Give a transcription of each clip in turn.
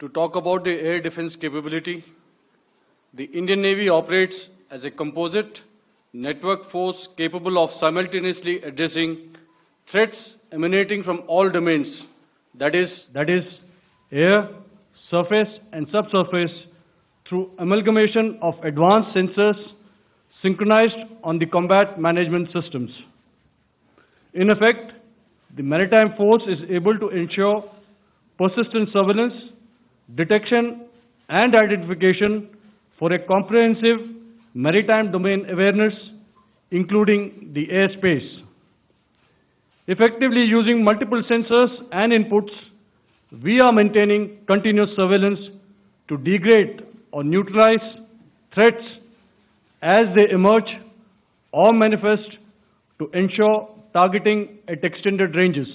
To talk about the air defense capability, the Indian Navy operates as a composite network force capable of simultaneously addressing threats emanating from all domains, that is air, surface and subsurface, through amalgamation of advanced sensors synchronized on the combat management systems. In effect, the maritime force is able to ensure persistent surveillance, detection and identification for a comprehensive maritime domain awareness, including the airspace. Effectively using multiple sensors and inputs, we are maintaining continuous surveillance to degrade or neutralize threats as they emerge or manifest to ensure targeting at extended ranges.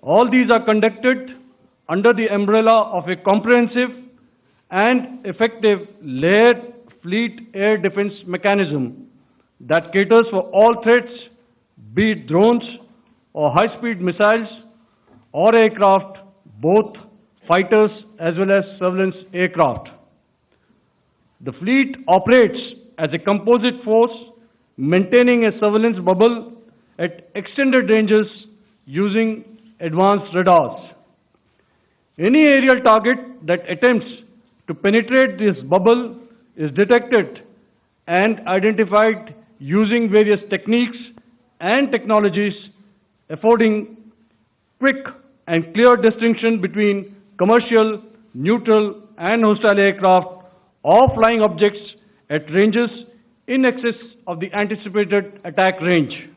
All these are conducted under the umbrella of a comprehensive and effective layered fleet air defense mechanism that caters for all threats, be it drones or high-speed missiles or aircraft, both fighters as well as surveillance aircraft. The fleet operates as a composite force, maintaining a surveillance bubble at extended ranges using advanced radars. Any aerial target that attempts to penetrate this bubble is detected and identified using various techniques and technologies, affording quick and clear distinction between commercial, neutral and hostile aircraft or flying objects at ranges in excess of the anticipated attack range.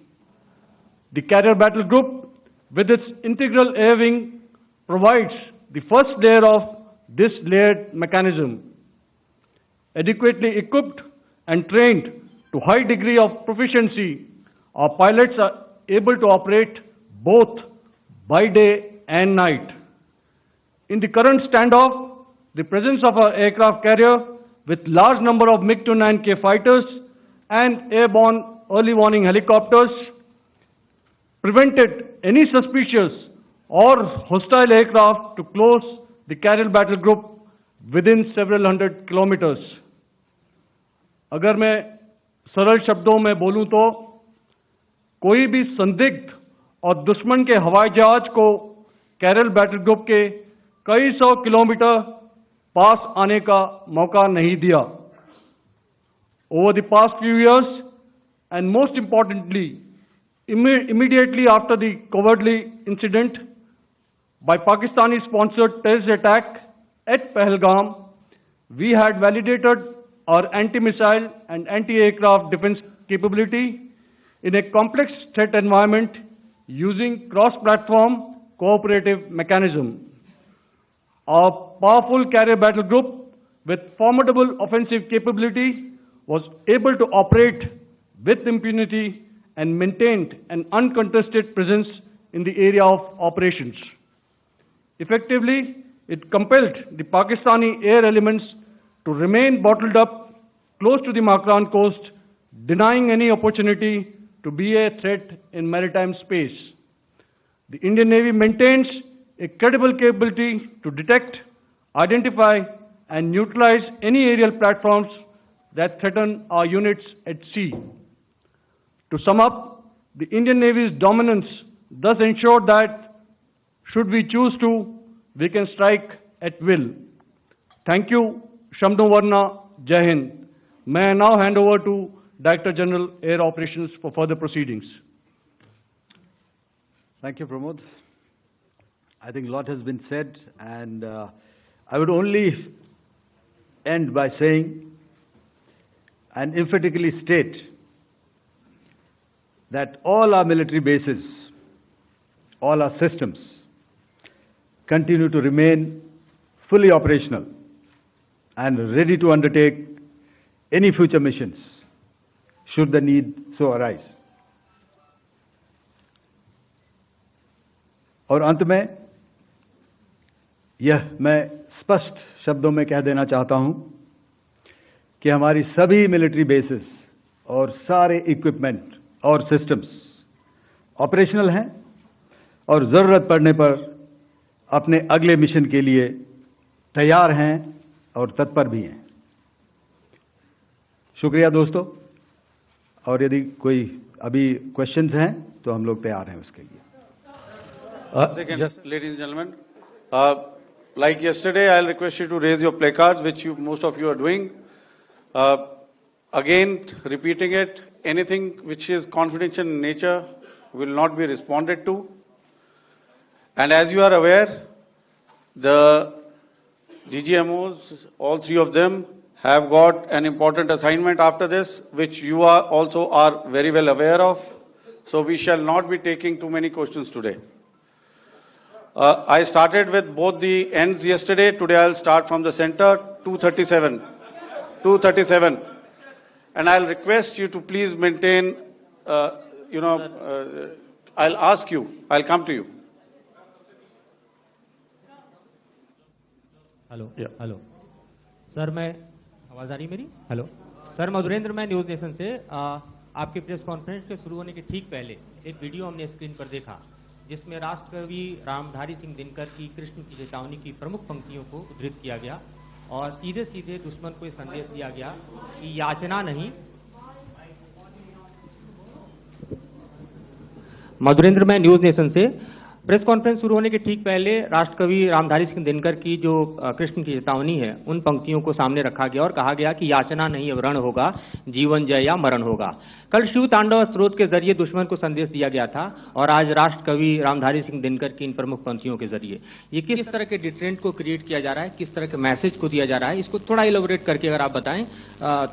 The Carrier Battle Group, with its integral air wing, provides the first layer of this layered mechanism. Adequately equipped and trained to high degree of proficiency, our pilots are able to operate both by day and night. In the current standoff, the presence of our aircraft carrier with large number of MiG-29K fighters and airborne early warning helicopters prevented any suspicious or hostile aircraft to close the Carrier Battle Group within several hundred kilometers. अगर मैं सरल शब्दों में बोलूं तो कोई भी संदिग्ध और दुश्मन के हवाई जहाज को कैरल बैटल ग्रुप के कई सौ किलोमीटर पास आने का मौका नहीं दिया. Over the past few years, and most importantly, immediately after the cowardly incident by Pakistani-sponsored terrorist attack at Pahalgam, we had validated our anti-missile and anti-aircraft defense capability in a complex threat environment using cross-platform cooperative mechanism. Our powerful carrier battle group with formidable offensive capability was able to operate with impunity and maintained an uncontested presence in the area of operations. Effectively, it compelled the Pakistani air elements to remain bottled up close to the Makran coast, denying any opportunity to be a threat in maritime space. The Indian Navy maintains a credible capability to detect, identify, and neutralize any aerial platforms that threaten our units at sea. To sum up, the Indian Navy's dominance thus ensured that, should we choose to, we can strike at will. Thank you, Shamdho Varna, Jai Hind. May I now hand over to Director General Air Operations for further proceedings. Thank you, Pramod. I think a lot has been said, and I would only end by saying and emphatically state that all our military bases, all our systems continue to remain fully operational and ready to undertake any future missions should the need so arise. और अंत में यह मैं स्पष्ट शब्दों में कह देना चाहता हूं कि हमारी सभी मिलिट्री बेसेस और सारे इक्विपमेंट और सिस्टम्स ऑपरेशनल हैं और ज़रूरत पड़ने पर अपने अगले मिशन के लिए तैयार हैं और तत्पर भी हैं। शुक्रिया दोस्तों, और यदि कोई अभी क्वेश्चंस हैं तो हम लोग तैयार हैं उसके लिए। Second, ladies and gentlemen, like yesterday, I'll request you to raise your placards, which most of you are doing. Again, repeating it, anything which is confidential in nature will not be responded to. And as you are aware, the DGMOs, all three of them, have got an important assignment after this, which you are very well aware of. So we shall not be taking too many questions today. I started with both the ends yesterday. Today I'll start from the center, 237. 237. And I'll request you to please maintain, I'll ask you, I'll come to you. Hello hello sir, मैं आवाज़ आ रही मेरी? Hello sir, Madhurendra, मैं news nation से आपके press conference के शुरू होने के ठीक पहले एक वीडियो हमने स्क्रीन पर देखा, जिसमें राष्ट्रकवि रामधारी सिंह दिनकर की कृष्ण की चेतावनी की प्रमुख पंक्तियों को उद्धृत किया गया और सीधे सीधे दुश्मन को ये संदेश दिया गया कि याचना नहीं। मधुरेंद्र, मैं न्यूज़ नेशन से प्रेस कॉन्फ्रेंस शुरू होने के ठीक पहले राष्ट्रकवि रामधारी सिंह दिनकर की जो कृष्ण की चेतावनी है, उन पंक्तियों को सामने रखा गया और कहा गया कि याचना नहीं अब रण होगा, जीवन जय या मरण होगा। कल शिव तांडव स्रोत के जरिए दुश्मन को संदेश दिया गया था और आज राष्ट्रकवि रामधारी सिंह दिनकर की इन प्रमुख पंक्तियों के जरिए ये किस तरह के डिटरेंट को क्रिएट किया जा रहा है, किस तरह के मैसेज को दिया जा रहा है, इसको थोड़ा इलेबोरेट करके अगर आप बताएं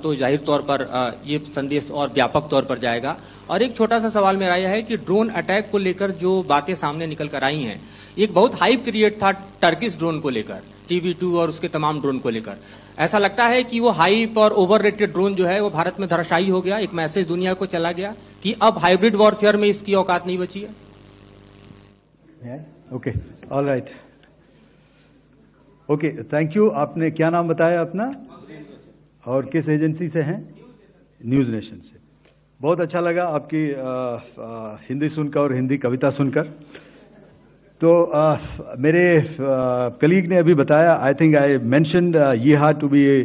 तो जाहिर तौर पर ये संदेश और व्यापक तौर पर जाएगा। और एक छोटा सा सवाल मेरा यह है कि ड्रोन अटैक को लेकर जो बातें सामने निकल कर आई हैं, एक बहुत हाइप क्रिएट था टर्किश ड्रोन को लेकर, TB2 और उसके तमाम ड्रोन को लेकर। ऐसा लगता है कि वो हाइप और ओवररेटेड ड्रोन जो है वो भारत में धराशायी हो गया, एक मैसेज दुनिया को चला गया कि अब हाइब्रिड वॉरफेयर में इसकी औकात नहीं बची है। Okay, all right, okay, thank you. आपने क्या नाम बताया अपना और किस एजेंसी से हैं? न्यूज़ नेशन से। बहुत अच्छा लगा आपकी हिंदी सुनकर और हिंदी कविता सुनकर। तो मेरे कलीग ने अभी बताया, I think I mentioned Yiha to be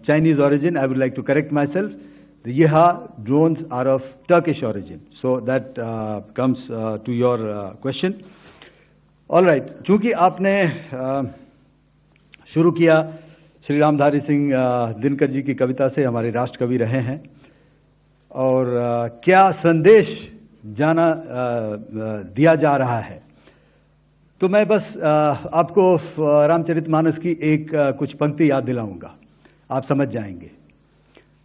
Chinese origin. I would like to correct myself. The Yeha drones are of Turkish origin. So that comes to your question. All right. चूंकि आपने शुरू किया श्री रामधारी सिंह दिनकर जी की कविता से, हमारे राष्ट्रकवि रहे हैं, और क्या संदेश दिया जा रहा है, तो मैं बस आपको रामचरितमानस की एक कुछ पंक्ति याद दिलाऊंगा, आप समझ जाएंगे।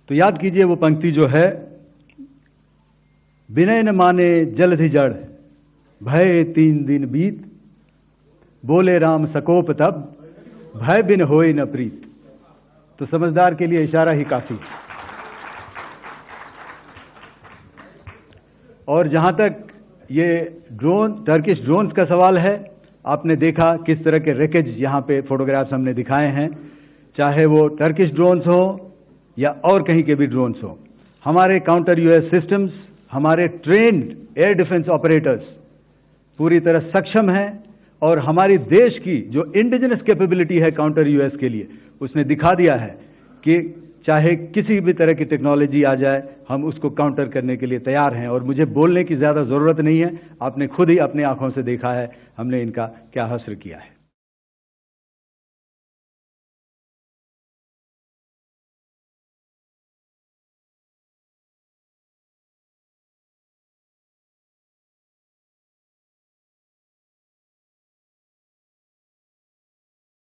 तो याद कीजिए वो पंक्ति जो है, विनय न माने जलधि जड़, भय 3 दिन बीत, बोले राम सकोप तब, भय बिन होए न प्रीत। तो समझदार के लिए इशारा ही काफी। और जहां तक ये ड्रोन, टर्किश ड्रोन्स का सवाल है, आपने देखा किस तरह के रेकेज यहां पे फोटोग्राफ्स हमने दिखाए हैं, चाहे वो टर्किश ड्रोन्स हो या और कहीं के भी ड्रोन्स हो। हमारे काउंटर यूएस सिस्टम्स, हमारे ट्रेन्ड एयर डिफेंस ऑपरेटर्स पूरी तरह सक्षम हैं, और हमारी देश की जो इंडिजिनस कैपेबिलिटी है काउंटर यूएस के लिए, उसने दिखा दिया है कि चाहे किसी भी तरह की टेक्नोलॉजी आ जाए, हम उसको काउंटर करने के लिए तैयार हैं। और मुझे बोलने की ज़्यादा ज़रूरत नहीं है, आपने खुद ही अपने आंखों से देखा है हमने इनका क्या हश्र किया है।